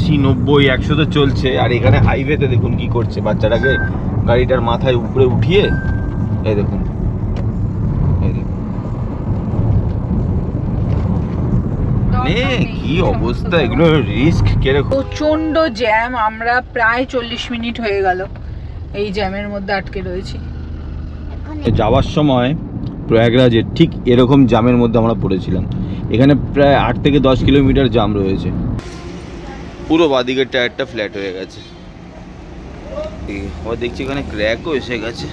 80, 90, 100 তো চলছে। আর এখানে হাইওয়েতে দেখুন কি করছে, বাচ্চাটাকে গাড়িটার মাথায় উপরে উঠিয়ে, এই দেখুন কি অবস্থা, এগুলো রিস্ক কিরকম। প্রচন্ড জ্যাম, আমরা প্রায় 40 মিনিট হয়ে গেল এই জ্যামের মধ্যে আটকে রয়েছি। যাওয়ার সময় প্রয়াগরাজের ঠিক এরকম জ্যামের মধ্যে আমরা পড়েছিলাম। এখানে প্রায় 8 থেকে 10 কিলোমিটার জ্যাম রয়েছে। পুরো বাদিকের টায়ারটা ফ্ল্যাট হয়ে গেছে। আবার দেখছি এখানে ক্র্যাকও এসে গেছে।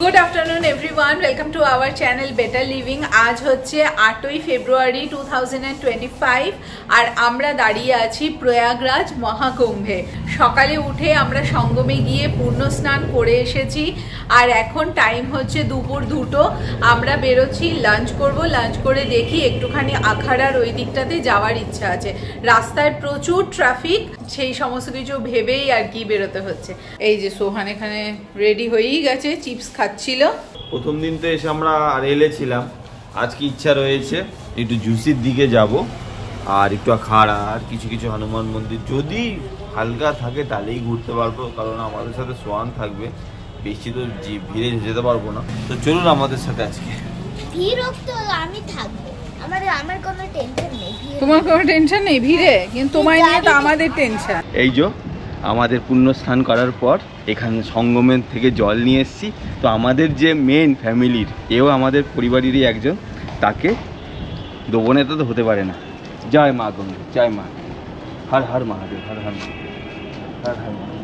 Good afternoon everyone, welcome to our channel better living. आज হচ্ছে 8ই ফেব্রুয়ারি 2025 আর আমরা দাঁড়িয়ে আছি প্রয়াগরাজ মহাকুম্ভে। সকালে উঠে আমরা সঙ্গমে গিয়ে পূর্ণ স্নান করে এসেছি আর এখন টাইম হচ্ছে দুপুর 2টো। আমরা বেরোচ্ছি, লাঞ্চ করব। লাঞ্চ করে দেখি একটুখানি আখাড়ার ওই দিকটাতে যাওয়ার ইচ্ছা আছে। রাস্তায় প্রচুর ট্রাফিক, সেই সমস্ত কিছু ভেবেই আর কি বেরোতে হচ্ছে। এই যে সোহান এখানে রেডি হয়েই গেছে, চিপস খাচ্ছিল। প্রথম দিন তো এসে আমরা রেলে ছিলাম, আজকে ইচ্ছা রয়েছে একটু জুসির দিকে যাব আর একটু আখাড়া আর কিছু কিছু হনুমান মন্দির যদি হালকা থাকে তাহলেই ঘুরতে পারবো, কারণ আমাদের সাথে সোহান থাকবে, বেশি তো ভিড়ে যেতে পারবো না। তো চলুন আমাদের সাথে। আজকে ভিড় তো আমি থাকবো, আমার কোনো টেনশন নেই। তোমার কোনো টেনশন নেই ভিড়ে, কিন্তু তোমার নিয়ে তো আমাদের টেনশন। এই যে আমাদের পুণ্য স্নান করার পর এখানে সঙ্গমের থেকে জল নিয়ে এসেছি। তো আমাদের যে মেন ফ্যামিলির, এও আমাদের পরিবারেরই একজন, তাকে দেবো না তো হতে পারে না। জয় মা গঙ্গে, জয় মা, হর হর মহাদেব, হর হর মহাদেব, হর হর মহাদেব।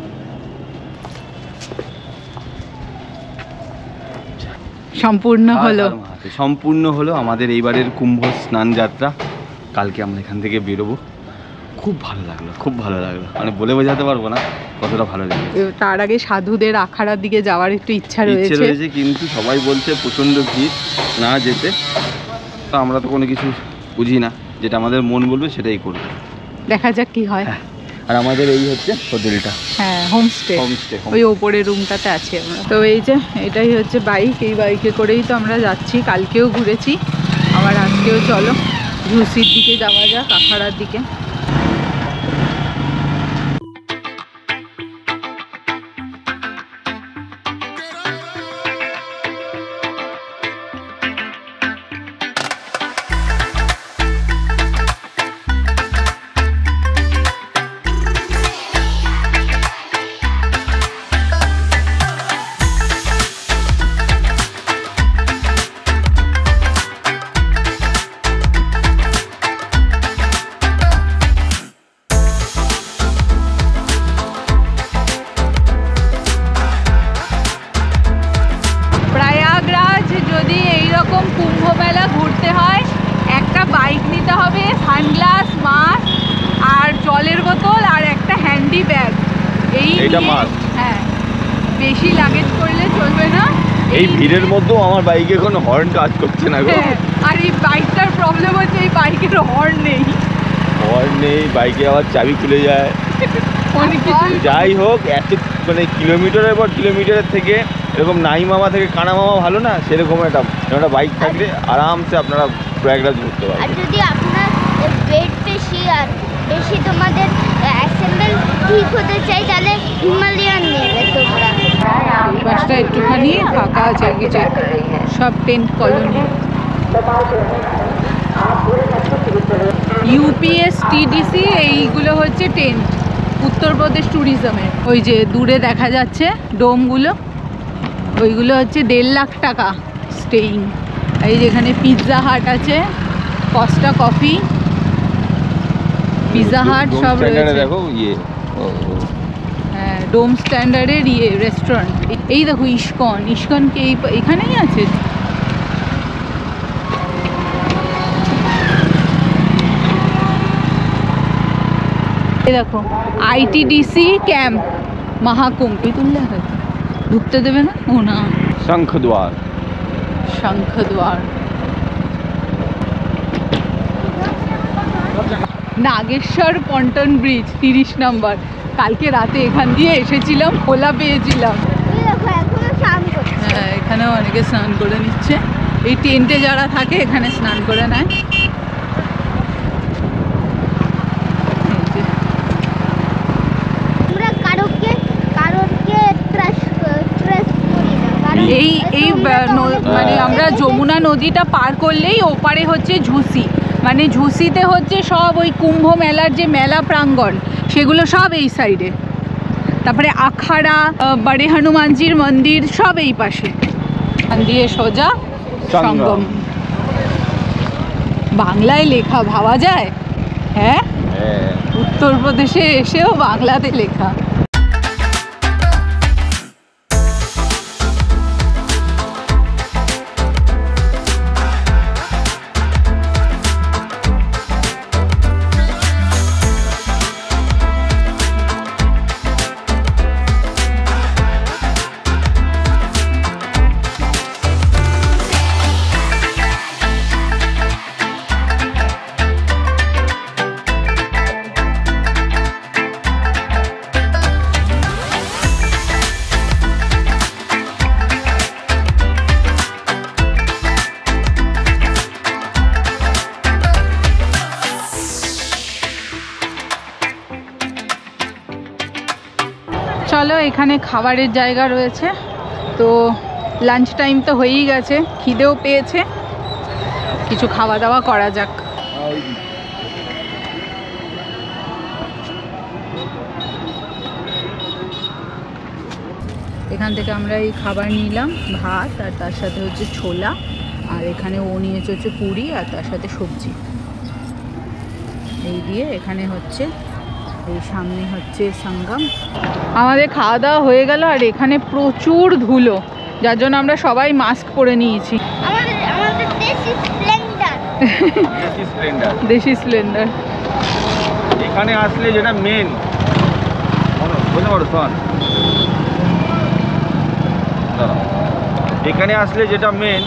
সম্পূর্ণ হলো আমাদের এইবারের কুম্ভ স্নান যাত্রা। কালকে আমরা এখান থেকে বেরোবো। খুব ভালো লাগলো, মানে বলে বোঝাতে পারবো না কতটা ভালো লাগে। তার আগে সাধুদের আখাড়ার দিকে যাওয়ার একটু ইচ্ছা রয়েছে, কিন্তু সবাই বলছে প্রচন্ড ভিড়, না যেতে। তো আমরা তো কোনো কিছু বুঝি না, যেটা আমাদের মন বলবে সেটাই করবো, দেখা যাক কি হয়। আর আমাদের এই হচ্ছে হোটেলটা, হ্যাঁ হোমস্টে, ওই ওপরের রুমটাতে আছি আমরা। তো এই যে এটাই হচ্ছে বাইক, এই বাইকে করেই তো আমরা যাচ্ছি। কালকেও ঘুরেছি, আবার আজকেও চলো ঝুসির দিকে যাওয়া যাক, আখাড়ার দিকে। সানগ্লাস, মাস্ক আর জলের বোতল আর একটা হ্যান্ডি ব্যাগ, এইটা মাস্ট। হ্যাঁ, বেশি লাগেজ করলে চলবে না। এই ভিড়ের মধ্যেও আমার বাইকে কোনো হর্ন কাজ করছে না গো। আর এই বাইকটার প্রবলেম হচ্ছে এই বাইকের হর্ন নেই, বাইকে আবার চাবি খুলে যায়, অনেক কিছু। যাই হোক, এত মানে কিলোমিটারের পর কিলোমিটারের থেকে এরকম নাই মামা থেকে কানা মামা ভালো না, সেরকম একটা বাইক থাকলে আরামসে আপনারা প্রয়াগরাজ ঘুরতে পারবেন। আর যদি আপনার ওয়েট বেশি তোমাদের অ্যাসেম্বল ঠিক হতে চাই, তাহলে হিমালয়ান নেবে তোমরা। এই পাশটা একটুখানি ফাঁকা আছে, কিছু সব টেন্ট কলোনি। UPSTDC এইগুলো হচ্ছে টেন্ট, উত্তরপ্রদেশ ট্যুরিজমের। ওই যে দূরে দেখা যাচ্ছে ডোমগুলো, ওইগুলো হচ্ছে 1.5 লাখ টাকা স্টেইং। এই যেখানে পিৎজা হাট আছে, কস্টা কফি, পিৎজা হাট সব রয়েছে। দেখো হ্যাঁ, ডোম স্ট্যান্ডার্ডের রেস্টুরেন্ট। এই দেখো ইস্কন কি এখানেই আছে। এই দেখো ITDC ক্যাম্প মহাকুম্ভ। তুললে ঢুকতে দেবে না? ও না, শঙ্খদ্বার। শঙ্খদ্বার নাগেশ্বর পন্টন ব্রিজ 30 নম্বর। কালকে রাতে এখান দিয়ে এসেছিলাম, খোলা পেয়েছিলাম। হ্যাঁ, এখানেও অনেকে স্নান করে নিচ্ছে। এই টেন্টে যারা থাকে এখানে স্নান করে নেয়। এই মানে আমরা যমুনা নদীটা পার করলেই ওপারে হচ্ছে ঝুসি, মানে ঝুসিতে হচ্ছে সব ওই কুম্ভ মেলার যে মেলা প্রাঙ্গণ সেগুলো সব এই সাইডে। তারপরে আখাড়া, বড়ে হনুমানজির মন্দির সব এই পাশে। দিয়ে সোজা সঙ্গম। বাংলায় লেখা, ভাবা যায়? হ্যাঁ, উত্তরপ্রদেশে এসেও বাংলাতে লেখা। চলো, এখানে খাবারের জায়গা রয়েছে। তো লাঞ্চ টাইম তো হয়েই গেছে, খিদেও পেয়েছে, কিছু খাওয়া দাওয়া করা যাক। এখান থেকে আমরা এই খাবার নিলাম, ভাত আর তার সাথে হচ্ছে ছোলা, আর এখানে ও নিয়েছে হচ্ছে পুরি আর তার সাথে সবজি। এই দিয়ে এখানে হচ্ছে এই সামনে হচ্ছে সঙ্গম। আমাদের খাওয়া দাওয়া হয়ে গেল, আর এখানে প্রচুর ধুলো, যার জন্য আমরা সবাই মাস্ক পরে নিয়েছি। দেশি স্প্লেন্ডার। এখানে আসলে যেটা মেন, বলতে পারো শোন, এখানে আসলে যেটা মেন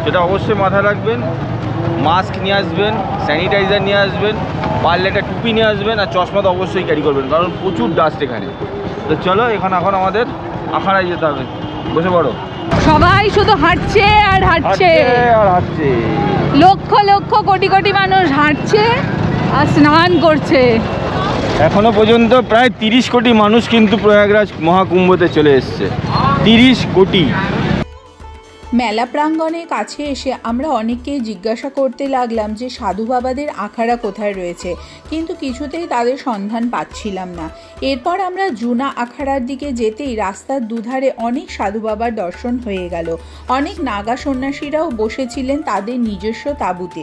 সেটা অবশ্যই মাথায় রাখবেন, মাস্ক নিয়ে আসবেন, স্যানিটাইজার নিয়ে আসবেন, পারলে একটা টুপি নিয়ে আসবেন, আর চশমা তো অবশ্যই ক্যারি করবেন, কারণ প্রচুর ডাস্ট এখানে। তো চলো, এখন আমাদের আখাড়ায় যেতে হবে। বসে পড়ো। সবাই শুধু হাঁটছে আর হাঁটছে আর হাঁটছে, লক্ষ লক্ষ কোটি কোটি মানুষ হাঁটছে আর স্নান করছে। এখনো পর্যন্ত প্রায় 30 কোটি মানুষ কিন্তু প্রয়াগরাজ মহাকুম্ভতে চলে এসছে। 30 কোটি। মেলা প্রাঙ্গণের কাছে এসে আমরা অনেককেই জিজ্ঞাসা করতে লাগলাম যে সাধু বাবাদের আখাড়া কোথায় রয়েছে, কিন্তু কিছুতেই তাদের সন্ধান পাচ্ছিলাম না। এরপর আমরা জুনা আখাড়ার দিকে যেতেই রাস্তার দুধারে অনেক সাধু বাবার দর্শন হয়ে গেল। অনেক নাগা সন্ন্যাসীরাও বসেছিলেন তাদের নিজস্ব তাঁবুতে,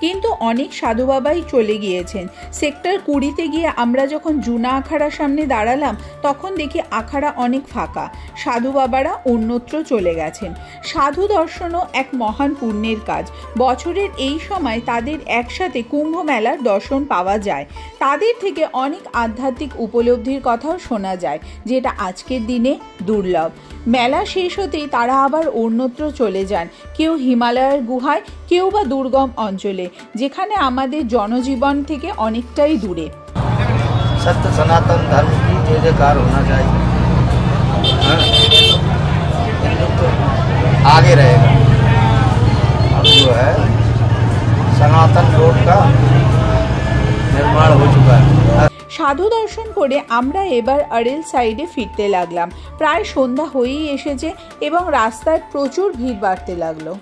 কিন্তু অনেক সাধু বাবাই চলে গিয়েছেন। সেক্টর 20-তে গিয়ে আমরা যখন জুনা আখাড়ার সামনে দাঁড়ালাম তখন দেখি আখাড়া অনেক ফাঁকা, সাধু বাবারা অন্যত্র চলে গেছেন। সাধু দর্শনও এক মহান পুণ্যের কাজ। বছরের এই সময় তাদের একসাথে কুম্ভ মেলার দর্শন পাওয়া যায়। তাদের থেকে অনেক আধ্যাত্মিক উপলব্ধির কথাও শোনা যায়, যেটা আজকের দিনে দুর্লভ। মেলা শেষ হতেই তারা আবার অন্যত্র চলে যান, কেউ হিমালয়ের গুহায়, কেউ বা দুর্গম অঞ্চলে, যেখানে আমাদের জনজীবন থেকে অনেকটাই দূরে। सत्य सनातन धर्म की जय जयकार होना चाहिए, तो आगे रहेगा। अब जो है सनातन रोड का निर्माण हो चुका है। সাধু দর্শন করে আমরা এবার আরেল সাইডে ফিরতে লাগলাম। প্রায় সন্ধ্যা হয়েই এসেছে এবং রাস্তায় প্রচুর ভিড় বাড়তে লাগলো।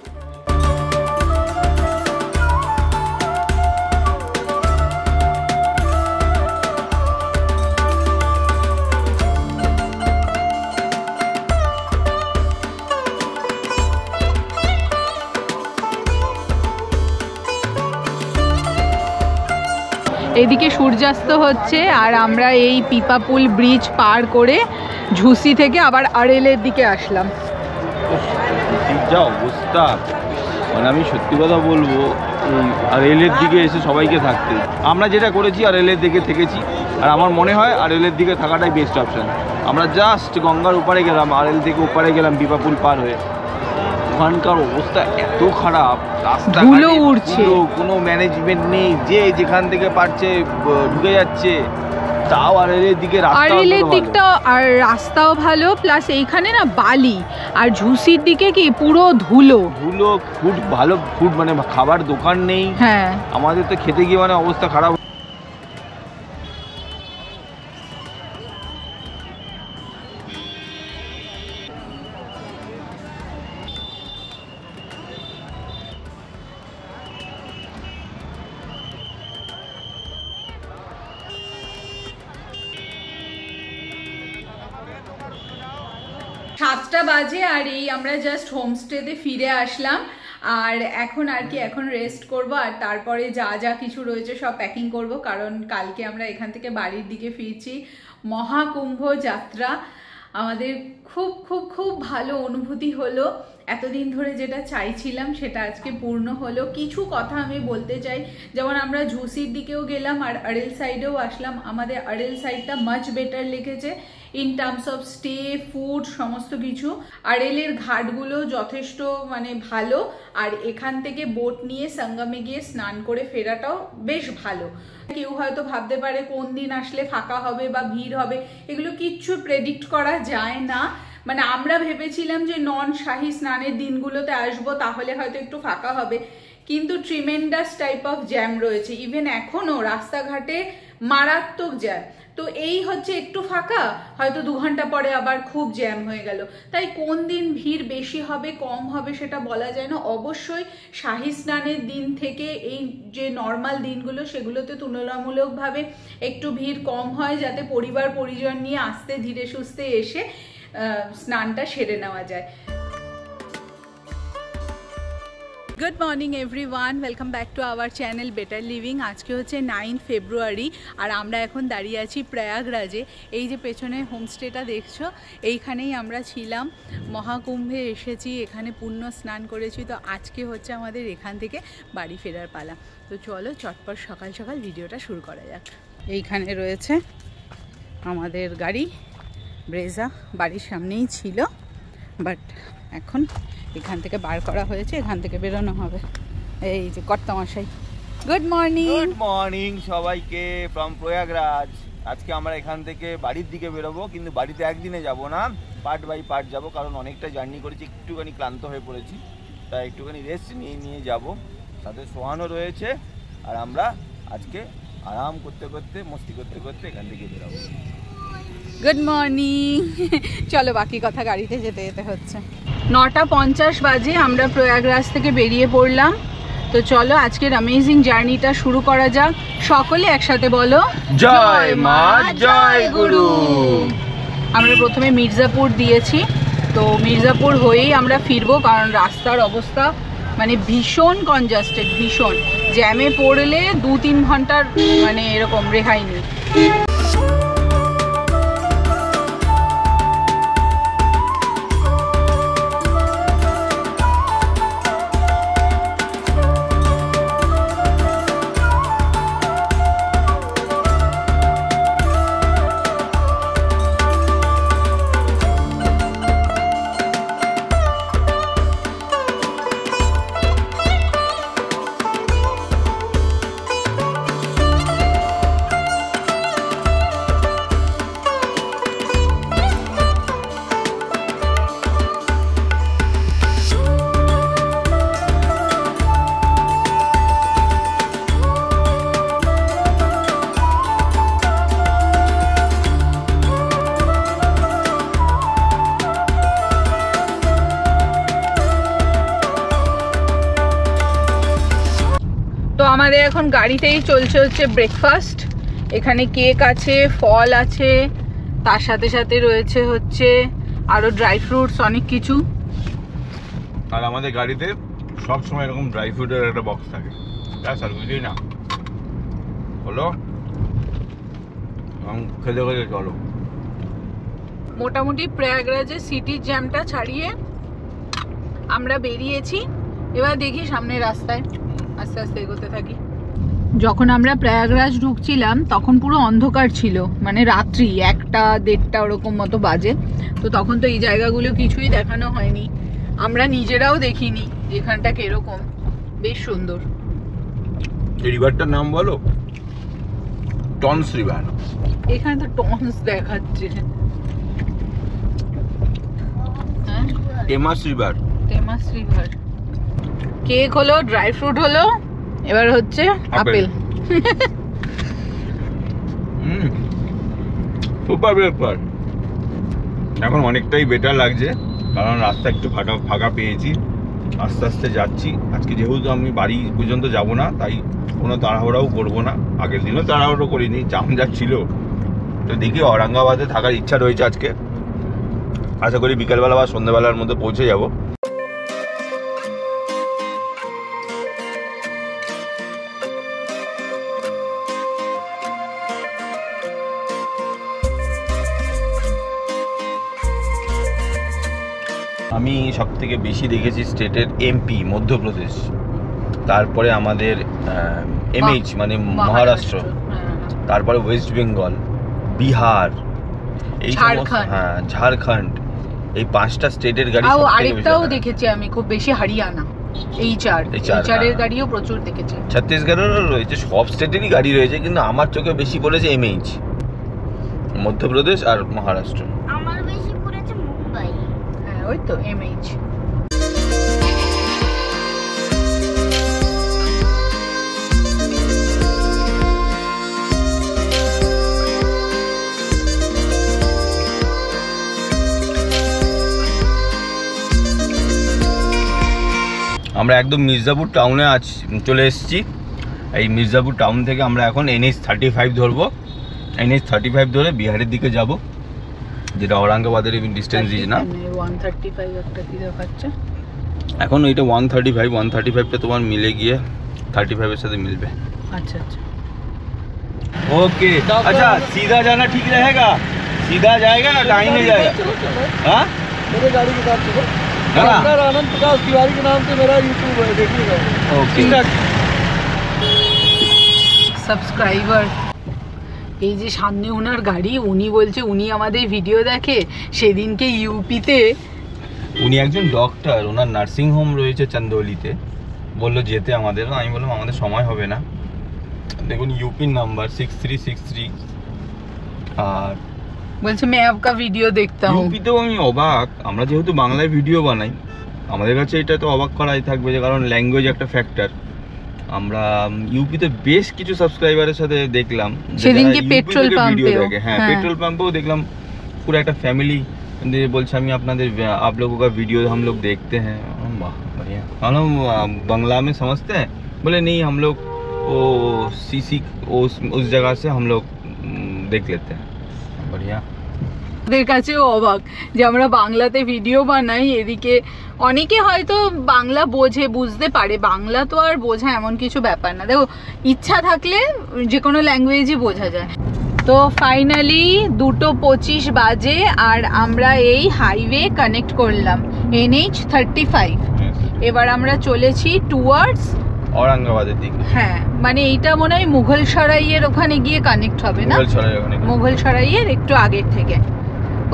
এদিকে সূর্যাস্ত হচ্ছে আর আমরা এই পিপাপুল ব্রিজ পার করে ঝুসি থেকে আবার আরেলের দিকে আসলাম। যা অবস্থা, মানে আমি সত্যি কথা বলবো, আরেলের দিকে এসে সবাইকে থাকতে, আমরা যেটা করেছি আরেলের দিকে থেকেছি, আর আমার মনে হয় আরেলের দিকে থাকাটাই বেস্ট অপশান। আমরা জাস্ট গঙ্গার ওপারে গেলাম, আরেল থেকে ওপারে গেলাম পিপাপুল পার হয়ে, ওখানকার অবস্থা এত খারাপ, রাস্তা ধুলো উড়ছে, কোনো ম্যানেজমেন্ট নেই, যে যেখান থেকে পারছে ঢুকে যাচ্ছে। তাও আরেলের দিকে আরেলের দিকটা আর রাস্তাও ভালো, প্লাস এইখানে না বালি, আর ঝুসির দিকে কি পুরো ধুলো। ফুড ভালো, ফুড মানে খাবার দোকান নেই। হ্যাঁ, আমাদের তো খেতে গিয়ে মানে অবস্থা খারাপ। সাতটা বাজে আর এই আমরা জাস্ট হোমস্টেতে ফিরে আসলাম। আর এখন আর কি, এখন রেস্ট করব, আর তারপরে যা যা কিছু রয়েছে সব প্যাকিং করব, কারণ কালকে আমরা এখান থেকে বাড়ির দিকে ফিরছি। মহাকুম্ভ যাত্রা আমাদের খুব খুব খুব ভালো অনুভূতি হলো। এতদিন ধরে যেটা চাইছিলাম সেটা আজকে পূর্ণ হলো। কিছু কথা আমি বলতে চাই, যেমন আমরা ঝুসির দিকেও গেলাম আর আরেল সাইডেও আসলাম। আমাদের আরেল সাইডটা মাচ বেটার লেগেছে in terms of stay, food, সমস্ত কিছু। আরেলের ঘাটগুলো যথেষ্ট মানে ভালো, আর এখান থেকে বোট নিয়ে সঙ্গমে গিয়ে স্নান করে ফেরাটাও বেশ ভালো। কেউ হয়তো ভাবতে পারে কোন দিন আসলে ফাঁকা হবে বা ভিড় হবে, এগুলো কিচ্ছু প্রেডিক্ট করা যায় না। মানে আমরা ভেবেছিলাম যে নন শাহী স্নানের দিনগুলোতে আসবো, তাহলে হয়তো একটু ফাঁকা হবে, কিন্তু ট্রিমেন্ডাস টাইপ অফ জ্যাম রয়েছে। ইভেন এখনো রাস্তাঘাটে মারাত্মক জ্যাম। তো এই হচ্ছে একটু ফাঁকা, হয়তো 2 ঘন্টা পরে আবার খুব জ্যাম হয়ে গেল। তাই কোন দিন ভিড় বেশি হবে কম হবে সেটা বলা যায় না। অবশ্যই শাহী স্নানের দিন থেকে এই যে নর্মাল দিনগুলো সেগুলোতে তুলনামূলকভাবে একটু ভিড় কম হয়, যাতে পরিবার পরিজন নিয়ে আস্তে ধীরে সুস্থে এসে স্নানটা সেরে নেওয়া যায়। Good morning everyone, welcome back to our channel better living. আজকে হচ্ছে 9 ফেব্রুয়ারি আর আমরা এখন দাঁড়িয়ে আছি প্রয়াগরাজে। এই যে পেছনে হোমস্টেটা দেখছো, এইখানেই আমরা ছিলাম। মহাকুম্ভে এসেছি, এখানে পুণ্য স্নান করেছি। তো আজকে হচ্ছে আমাদের এখান থেকে বাড়ি ফেরার পালা। তো চলো চটপট সকাল সকাল ভিডিওটা শুরু করা যাক। এইখানে রয়েছে আমাদের গাড়ি ব্রেজা, বাড়ির সামনেই ছিল, বাট এখন এখান থেকে বার করা হয়েছে, এখান থেকে বেরোনো হবে। এই যে কর্তামশাই, গুড মর্নিং। গুড মর্নিং সবাইকে ফ্রম প্রয়াগরাজ। আজকে আমরা এখান থেকে বাড়ির দিকে বেরোবো, কিন্তু বাড়িতে একদিনে যাব না, পার্ট বাই পার্ট যাব, কারণ অনেকটা জার্নি করেছি, একটুখানি ক্লান্ত হয়ে পড়েছি, তাই একটুখানি রেস্ট নিয়ে যাব। সাথে সোহানও রয়েছে, আর আমরা আজকে আরাম করতে করতে মস্তি করতে করতে এখান থেকে বেরোবো। Good morning. চলো বাকি কথা গাড়িতে যেতে যেতে হচ্ছে। 9:50 বাজে আমরা প্রয়াগরাজ থেকে বেরিয়ে পড়লাম। তো চলো আজকের অ্যামেজিং জার্নিটা শুরু করা যাক। সকলে একসাথে বলো জয় মা জয় গুরু। আমরা প্রথমে মির্জাপুর দিয়েছি, তো মির্জাপুর হয়েই আমরা ফিরবো, কারণ রাস্তার অবস্থা মানে ভীষণ কনজাস্টেড, ভীষণ জ্যামে পড়লে 2-3 ঘন্টার মানে এরকম রেহাই নেই। তো আমাদের এখন গাড়িতেই চলছে হচ্ছে ব্রেকফাস্ট। এখানে কেক আছে, ফল আছে, তার সাথে সাথে রয়েছে হচ্ছে আরো ড্রাই ফ্রুটস, অনেক কিছু। আর আমাদের গাড়িতে সব সময় এরকম ড্রাই ফ্রুটের একটা বক্স থাকে, আর বুঝলি না হলো খেতে খেতে চলো। মোটামুটি প্রয়াগরাজের সিটির জ্যামটা ছাড়িয়ে আমরা বেরিয়েছি। এবার দেখি সামনের রাস্তায় আস্তে আস্তে এগোতে থাকি। যখন আমরা প্রয়াগরাজ ঢুকছিলাম তখন পুরো অন্ধকার ছিল, মানে রাত্রি 1টা 1:30 ওরকম মতো বাজে। তো তখন তো এই জায়গাগুলো কিছুই দেখানো হয়নি, আমরা নিজেরাও দেখিনি এখানটা কিরকম, বেশ সুন্দর। এই রিভারটার নাম বলো? Tonnes river. এখানে তো টনস দেখাচ্ছে। হ্যাঁ, টেমাস রিভার। টেমাস রিভার। কেক হলো, ড্রাই ফ্রুট হলো, এবার হচ্ছে আপেল। সুপার ব্যাপার। এখন অনেকটাই বেটার লাগছে, কারণ রাস্তা একটু ফাঁকা পেয়েছি, আস্তে আস্তে যাচ্ছি। আজকে যেহেতু আমি বাড়ি পর্যন্ত যাব না, তাই কোনো তাড়াহুড়াও করবো না। আগের দিনও তাড়াহুড়ো করিনি, জাম যাচ্ছিল। তো দেখি ঔরঙ্গাবাদে থাকার ইচ্ছা রয়েছে আজকে। আশা করি বিকালবেলা বা সন্ধ্যাবেলার মধ্যে পৌঁছে যাব। আমি সব থেকে বেশি দেখেছি স্টেটের এমপি মধ্যপ্রদেশ, তারপরে আমাদের এমএইচ মানে মহারাষ্ট্র, তারপরে ওয়েস্ট বেঙ্গল, বিহার, এই হ্যাঁ ঝাড়খণ্ড, এই 5টা স্টেটের গাড়ি। আরেকটাও দেখেছি আমি খুব বেশি, হরিয়ানা, এইচআরের গাড়িও প্রচুর দেখেছি। ছত্তিশগড়েরও রয়েছে, সব স্টেটেরই গাড়ি রয়েছে, কিন্তু আমার চোখে বেশি পড়েছে এমএইচ, মধ্যপ্রদেশ আর মহারাষ্ট্র। আমার বেশি পড়েছে মুম্বাই। হ্যাঁ, ওই তো এমএইচ। আমরা একদম মির্জাপুর টাউনে চলে এসেছি। এই মির্জাপুর টাউন থেকে আমরা এখন NH35 ধরবো। NH35 ধরে বিহারের দিকে যাব, যেটা ঔরঙ্গাবাদের ডিস্টেন্স দিস না। 135 একটা কি দেখাচ্ছে এখন ওইটা 135টা তোমার মিলে গিয়ে 35 এর সাথে মিলবে। अच्छा अच्छा ओके। अच्छा सीधा जाना ठीक रहेगा? सीधा जाएगा ना टाइम में जाएगा? हाँ मेरे गाड़ी के साथ चलो। है ना? डॉक्टर आनंद प्रकाश तिवारी के नाम से मेरा यूट्यूब है, देखिएगा। ओके। সাবস্ক্রাইবার। এই যে সামনে ওনার গাড়ি, উনি বলছে উনি আমাদের ভিডিও দেখে। সেদিনকে ইউপিতে উনি একজন ডক্টর, ওনার নার্সিং হোম রয়েছে চন্দৌলিতে, বললো যেতে আমাদের। আমি বললাম আমাদের সময় হবে না। দেখুন ইউপির নাম্বার 6363। আর বলছে मैं आपका वीडियो देखता हूँ। ইউপিতেও আমি অবাক, আমরা যেহেতু বাংলায় ভিডিও বানাই, আমাদের কাছে এটা তো অবাক করাই থাকবে, যে কারণ ল্যাঙ্গুয়েজ একটা ফ্যাক্টর। আমরা ইউপিতে বেশ কিছু সাবস্ক্রাইবারের সাথে দেখলাম সেদিনকে পেট্রোল পাম্পেও, হ্যাঁ পেট্রোল পাম্পেও দেখলাম पूरा একটা ফ্যামিলি बोलছে আমি আপনাদের आप लोगों का वीडियो हम लोग देखते हैं। वाह बढ़िया। हम बांग्ला में समझते हैं? बोले नहीं, हम लोग वो सीसी उस जगह से हम लोग देख लेते हैं। बढ़िया। ওদের কাছেও অবাক যে আমরা বাংলাতে ভিডিও বানাই। এদিকে অনেকে হয়তো বাংলা বোঝে, বুঝতে পারে, বাংলা তো আর বোঝা এমন কিছু ব্যাপার না। দেখো ইচ্ছা থাকলে যে কোনো ল্যাঙ্গুয়েজই বোঝা যায়। তো ফাইনালি 2:25 বাজে আর আমরা এই হাইওয়ে কানেক্ট করলাম NH35। এবার আমরা চলেছি টুয়ার্ডস ঔরঙ্গাবাদের দিকে। হ্যাঁ, মানে এইটা মনে হয় মুঘল সরাইয়ের ওখানে গিয়ে কানেক্ট হবে না? মুঘল সরাইয়ের একটু আগের থেকে।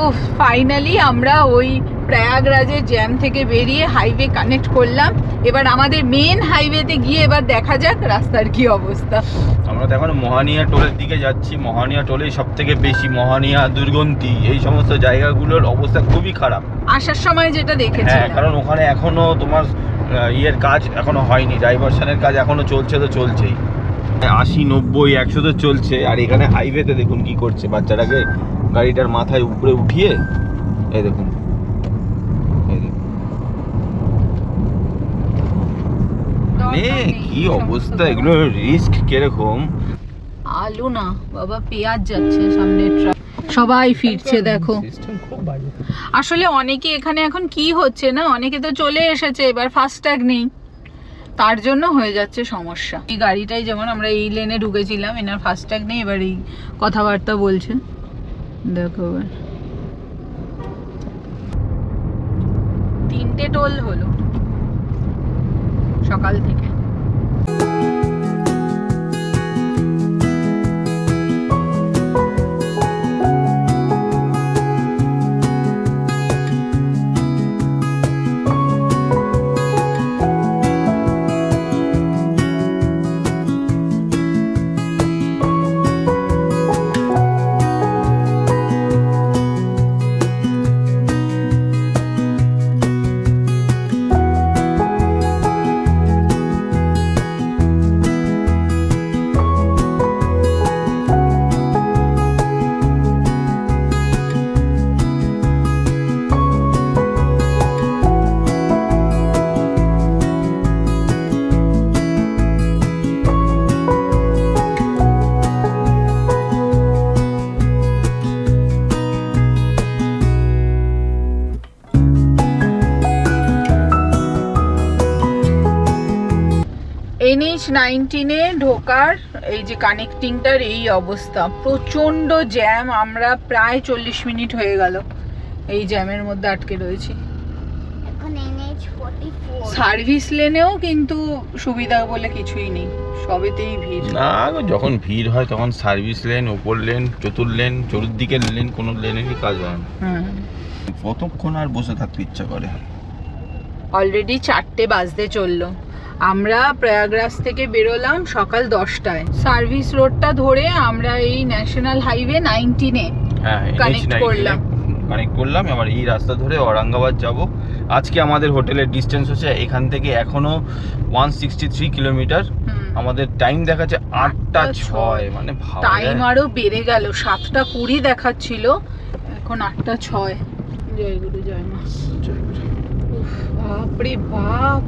ও ফাইনালি আমরা ওই প্রয়াগরাজের জ্যাম থেকে বেরিয়ে হাইওয়ে কানেক্ট করলাম। এবার আমাদের মেন হাইওয়েতে গিয়ে এবার দেখা যাক রাস্তার কি অবস্থা। আমরা তো এখন মোহানিয়া টোলের দিকে যাচ্ছি। মোহানিয়া টোলেই সব থেকে বেশি, মোহানিয়া, দুর্গন্তী, এই সমস্ত জায়গাগুলোর অবস্থা খুবই খারাপ আসার সময় যেটা দেখেছি। হ্যাঁ, কারণ ওখানে এখনো তোমার ইয়ের কাজ এখনো হয়নি, ডাইভারশনের কাজ এখনো চলছে, তো চলছেই 80, 90, 100 তো চলছে। আর এখানে হাইওয়েতে দেখুন কি করছে, বাচ্চাটাকে গাড়িটার মাথায় উপরে উঠিয়ে, এই দেখুন কি অবস্থা, এগুলো রিস্ক কিরকম। আলু না বাবা, পেঁয়াজ যাচ্ছে সামনে, ট্রাক সবাই ফিরছে দেখো। আসলে অনেকে এখানে এখন কি হচ্ছে না, অনেকে তো চলে এসেছে, এবার ফাস্ট্যাগ নেই, তার জন্য হয়ে যাচ্ছে সমস্যা। এই গাড়িটাই যেমন আমরা এই লেনে ঢুকেছিলাম, এনার ফাস্ট্যাগ নেই, এবার এই কথাবার্তা বলছে দেখো। এবার 3টে টোল হলো সকাল থেকে। NH-19 ঢোকার এই যে কানেক্টিংটার এই অবস্থা, প্রচন্ড জ্যাম। আমরা প্রায় 40 মিনিট হয়ে গেল এই জ্যামের মধ্যে আটকে রয়েছি। এখন NH-44 সার্ভিস লেনেও কিন্তু সুবিধা বলে কিছুই নেই, সবেতেই ভিড়। না, যখন ভিড় হয় তখন সার্ভিস লেন, ওপর লেন, চতুর্লেন, চতুর্দিকের লেন, কোনো লেনেরই কাজ হয় না। কতক্ষণ আর বসে থাকতে ইচ্ছা করে। অলরেডি 4টে বাজতে চললো। আমরা প্রয়াগরাজ থেকে বেরোলাম সকাল 10টায়। সার্ভিস রোডটা ধরে আমরা এই ন্যাশনাল হাইওয়ে 19-এ কানেক্ট করলাম। এবার এই রাস্তা ধরে ঔরঙ্গাবাদ যাব। আজকে আমাদের হোটেলের ডিস্টেন্স হচ্ছে এখান থেকে এখনো 163 কিলোমিটার। আমাদের টাইম দেখাচ্ছে 8টা 6, মানে টাইম আরো বেড়ে গেল। 7টা 20 দেখাচ্ছিল, এখন 8টা 6। জয় গুরু, জয় মা। বাপরে বাপ,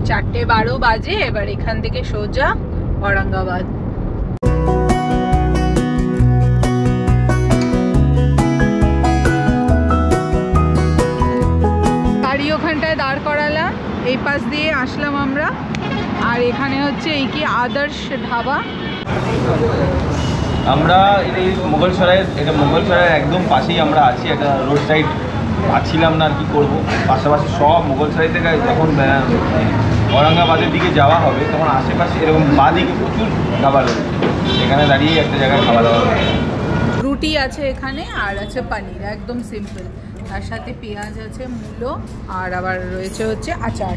4:12 বাজে। এবার এখান থেকে সোজা ঔরঙ্গাবাদ। গাড়ি ওখানটায় দাঁড় করালাম, এই পাশ দিয়ে আসলাম আমরা। আর এখানে হচ্ছে এই কি আদর্শ ধাবা। আমরা এই মোগলসরাইয়ের একদম পাশেই আমরা আছি। একটা রোড সাইড পাচ্ছিলাম না আর কি করবো। পাশাপাশি সব মোগলসরাই থেকে যখন ঔরঙ্গাবাদের দিকে যাওয়া হবে তখন আশেপাশে এরকম বাদিকে প্রচুর খাবার রয়েছে। এখানে দাঁড়িয়ে একটা জায়গায় খাওয়া দাওয়া হবে। রুটি আছে এখানে, আর আছে পনির, একদম সিম্পল। তার সাথে পেঁয়াজ আছে, মূলো, আর আবার রয়েছে হচ্ছে আচার।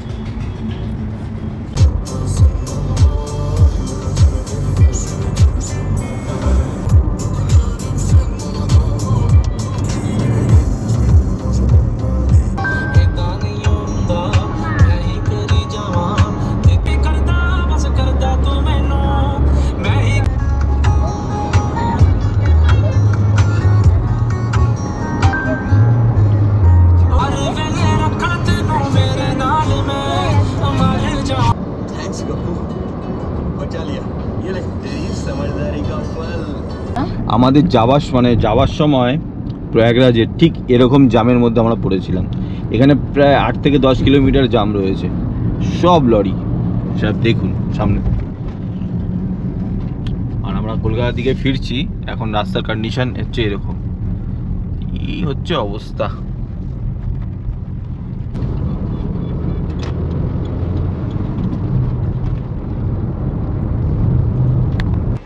আমাদের যাওয়ার সময় প্রয়াগরাজে ঠিক এরকম জামের মধ্যে আমরা পড়েছিলাম। এখানে প্রায় 8 থেকে 10 কিলোমিটার জাম রয়েছে, সব লরি, সব দেখুন সামনে। আর আমরা কলকাতার দিকে ফিরছি। এখন রাস্তার কন্ডিশন হচ্ছে এরকম, এই হচ্ছে অবস্থা।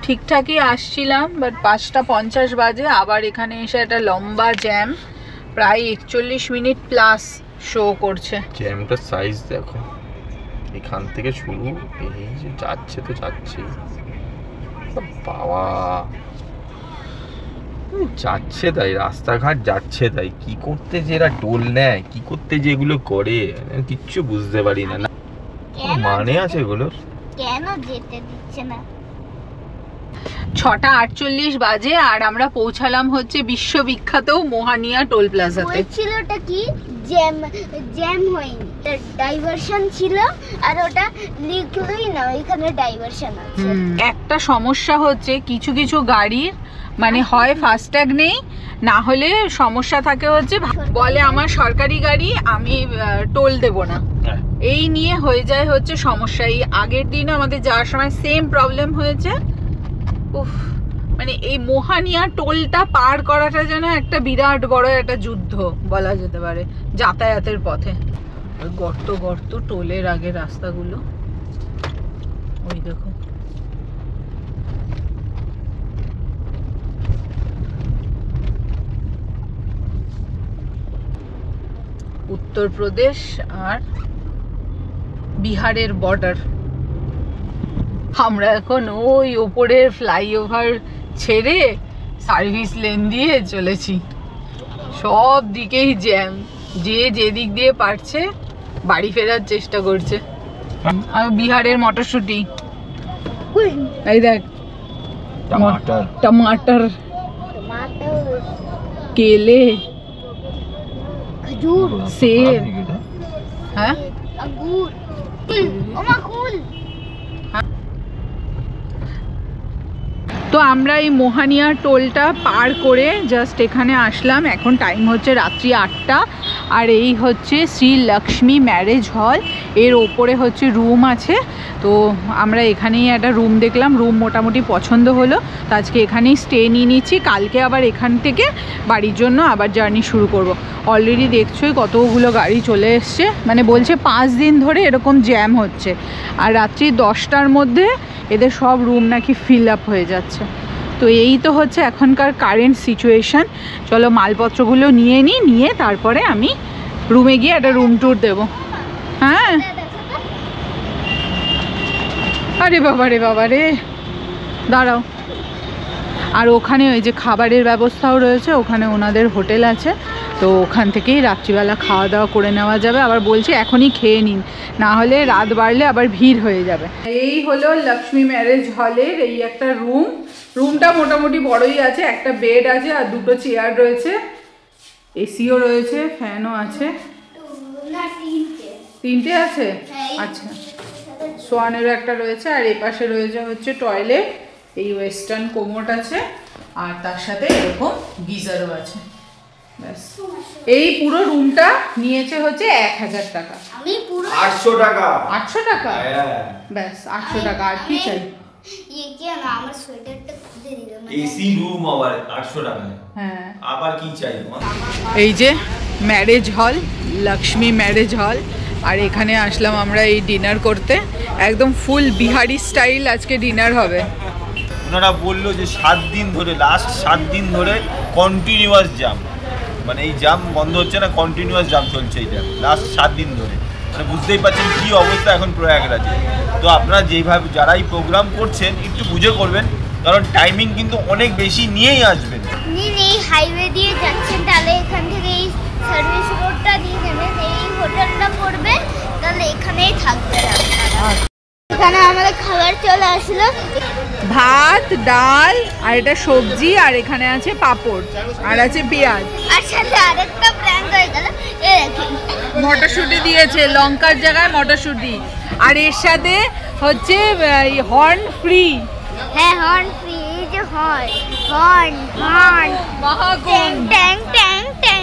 ঠিকঠাকই আসছিলাম, বাট 5:50 বাজে। আবার এখানে এসে একটা লম্বা জ্যাম, প্রায় 41 মিনিট প্লাস শো করছে। জ্যামটার সাইজ দেখো, এখান থেকে শুরু, এই যে যাচ্ছে তো যাচ্ছে, বাবা যাচ্ছে তাই, রাস্তাঘাট যাচ্ছে তাই। কি করতে যে এরা টোল নেয়, কি করতে যে এগুলো করে, কিচ্ছু বুঝতে পারি না। মানে আছে এগুলোর, কেন যেতে দিচ্ছে না? 6:48 বাজে আর আমরা পৌঁছালাম হচ্ছে বিশ্ববিখ্যাত মোহানিয়া টোল প্লাজাতে। ছিলটা কি জ্যাম হয়নি, ডাইভারশন ছিল, আর ওটা লিখলই না এখানে ডাইভারশন আছে। একটা সমস্যা হচ্ছে কিছু কিছু গাড়ির মানে হয় ফাস্ট্যাগ নেই, না হলে সমস্যা থাকে হচ্ছে বলে আমার সরকারি গাড়ি, আমি টোল দেব না। এই নিয়ে হয়ে যায় হচ্ছে সমস্যা। এই আগের দিন আমাদের যাওয়ার সময় সেম প্রবলেম হয়েছে। উফ, মানে এই মোহানিয়া টোলটা পার করাটা যেন একটা বিরাট বড় একটা যুদ্ধ বলা যেতে পারে যাতায়াতের পথে। গর্ত গর্ত টোলের আগে রাস্তাগুলো, ওই দেখো। উত্তরপ্রদেশ আর বিহারের বর্ডার। আমরা এখন ওই ওপরের ফ্লাইওভার ছেড়ে সার্ভিস লেন দিয়ে চলেছি। সব দিকেই জ্যাম, যে যেদিক দিয়ে পারছে বাড়ি ফেরার চেষ্টা করছে। আর বিহারের মটরশুটি, এই দেখ, টমাটার, কেলে, खजूर, सेब, হ্যাঁ अंगूर, ओमा कुल। তো আমরা এই মোহানিয়া টোলটা পার করে জাস্ট এখানে আসলাম। এখন টাইম হচ্ছে রাত্রি 8টা। আর এই হচ্ছে শ্রী লক্ষ্মী ম্যারেজ হল, এর ওপরে হচ্ছে রুম আছে। তো আমরা এখানেই একটা রুম দেখলাম, রুম মোটামুটি পছন্দ হলো, তো আজকে এখানেই স্টে নিয়ে নিচ্ছি। কালকে আবার এখান থেকে বাড়ির জন্য আবার জার্নি শুরু করব। অলরেডি দেখছোই কতগুলো গাড়ি চলে এসছে, মানে বলছে 5 দিন ধরে এরকম জ্যাম হচ্ছে। আর রাত্রি 10টার মধ্যে এদের সব রুম নাকি ফিল আপ হয়ে যাচ্ছে। তো এই তো হচ্ছে এখনকার কারেন্ট সিচুয়েশান। চলো মালপত্রগুলো নিয়ে তারপরে আমি রুমে গিয়ে একটা রুম ট্যুর দেবো। হ্যাঁ, আরে বাবা রে, দাঁড়াও। আর ওখানে ওই যে খাবারের ব্যবস্থাও রয়েছে, ওখানে ওনাদের হোটেল আছে, তো ওখান থেকেই রাত্রিবেলা খাওয়া দাওয়া করে নেওয়া যাবে। আবার বলছে এখনই খেয়ে নিন, না হলে রাত বাড়লে আবার ভিড় হয়ে যাবে। এই হলো লক্ষ্মী ম্যারেজ হলের এই একটা রুমটা মোটামুটি বড়ই আছে, একটা বেড আছে আর 2টো চেয়ার রয়েছে, এসিও রয়েছে, ফ্যানও আছে। 3টে আছে, আচ্ছা। সোয়ানেরও একটা রয়েছে, আর এই পাশে রয়েছে হচ্ছে টয়লেট, এই ওয়েস্টার্ন কোমোট আছে, আর তার সাথে এরকম গিজারও আছে। ব্যাস, এই পুরো রুমটা নিয়েছে হচ্ছে 1000 টাকা। আমি পুরো 800 টাকা। 800 টাকা? ব্যাস 800 টাকা। আর কি চাই? আমার সোয়েটারটা খুলে দিলাম। এসি রুম আবার 800 টাকা। হ্যাঁ, আবার কি চাই তোমার? এই যে marriage hall, Lakshmi marriage hall. আর এখানে আসলাম আমরা এই ডিনার করতে, একদম ফুল বিহারি স্টাইল আজকে ডিনার হবে। ওনারা বললো যে 7 দিন ধরে, লাস্ট 7 দিন ধরে কন্টিনিউয়াস জাম, মানে এই জাম বন্ধ হচ্ছে না, কন্টিনিউয়াস জাম চলছে এইটা লাস্ট 7 দিন ধরে। মানে বুঝতেই পারছেন কী অবস্থা এখন প্রয়াগরাজে। তো আপনারা যেইভাবে যারাই প্রোগ্রাম করছেন একটু বুঝে করবেন, কারণ টাইমিং কিন্তু অনেক বেশি নিয়েই আসবেন। এই হাইওয়ে দিয়ে যাচ্ছেন, তাহলে এখান থেকে এই সার্ভিস রোডটা দিয়ে নেবেন, এই হোটেলটা করবেন, তাহলে এখানেই থাকবেন আপনারা। এখানে আমাদের খাবার চলে আসলো, ভাত, ডাল, আর এটা সবজি, আর এখানে আছে পাঁপড়, আর আছে পেঁয়াজ, আর সাথে আরেকটা ব্র্যান্ড হয়ে গেল, এই দেখেন মটরশুঁটি দিয়েছে, লঙ্কার জায়গায় মটরশুঁটি, আর এর সাথে হচ্ছে হর্ন ফ্রি। হ্যাঁ, হর্ন ফ্রি, এই যে হর্ন মহাকুম্ভ। ট্যাং ট্যাং ট্যাং।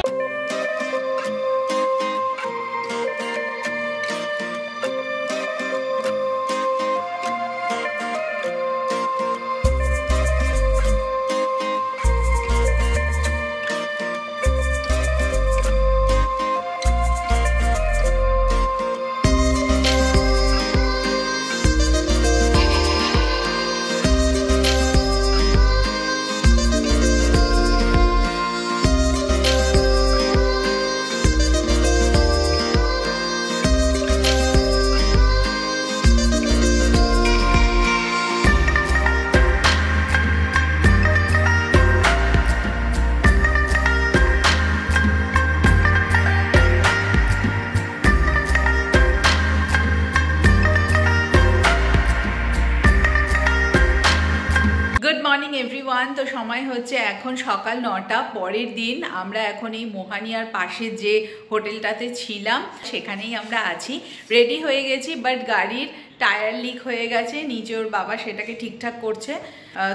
এভরিওয়ান, তো সময় হচ্ছে এখন সকাল 9টা। পরের দিন আমরা এখন এই মোহানিয়ার পাশে যে হোটেলটাতে ছিলাম সেখানেই আমরা আছি, রেডি হয়ে গেছি, বাট গাড়ির টায়ার লিক হয়ে গেছে, নিচে ওর বাবা সেটাকে ঠিকঠাক করছে।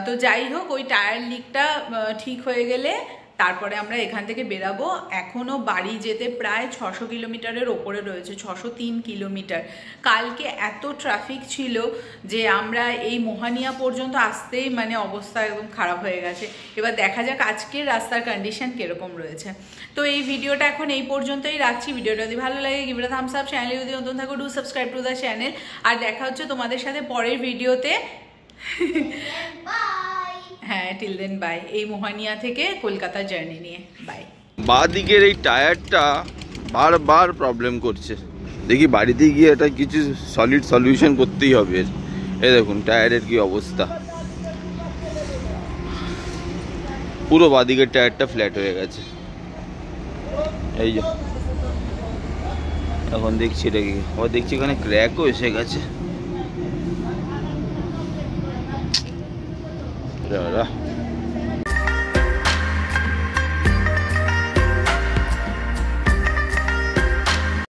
তো যাই হোক, ওই টায়ার লিকটা ঠিক হয়ে গেলে তারপরে আমরা এখান থেকে বেরাবো। এখনও বাড়ি যেতে প্রায় 600 কিলোমিটারের ওপরে রয়েছে, 603 কিলোমিটার। কালকে এত ট্রাফিক ছিল যে আমরা এই মোহানিয়া পর্যন্ত আসতেই মানে অবস্থা একদম খারাপ হয়ে গেছে। এবার দেখা যাক আজকের রাস্তার কন্ডিশন কীরকম রয়েছে। তো এই ভিডিওটা এখন এই পর্যন্তই রাখছি। ভিডিওটা যদি ভালো লাগে give it a thumbs up, চ্যানেলে যদি নতুন থাকো do subscribe to the channel. আর দেখা হচ্ছে তোমাদের সাথে পরের ভিডিওতে। হ্যাঁ, টিল দেন বাই। এই মোহানিয়া থেকে কলকাতা জার্নি নিয়ে বাই। বাঁ দিকের এই টায়ারটা বারবার প্রবলেম করছে, দেখি বাড়িতে গিয়ে এটা কিছু সলিড সলিউশন করতেই হবে। এই দেখুন টায়ারের কি অবস্থা, পুরো বাঁ দিকের টায়ারটা ফ্ল্যাট হয়ে গেছে। এই যে এখন দেখছি এটা কি, আবার দেখছি এখানে ক্র্যাকও এসে গেছে।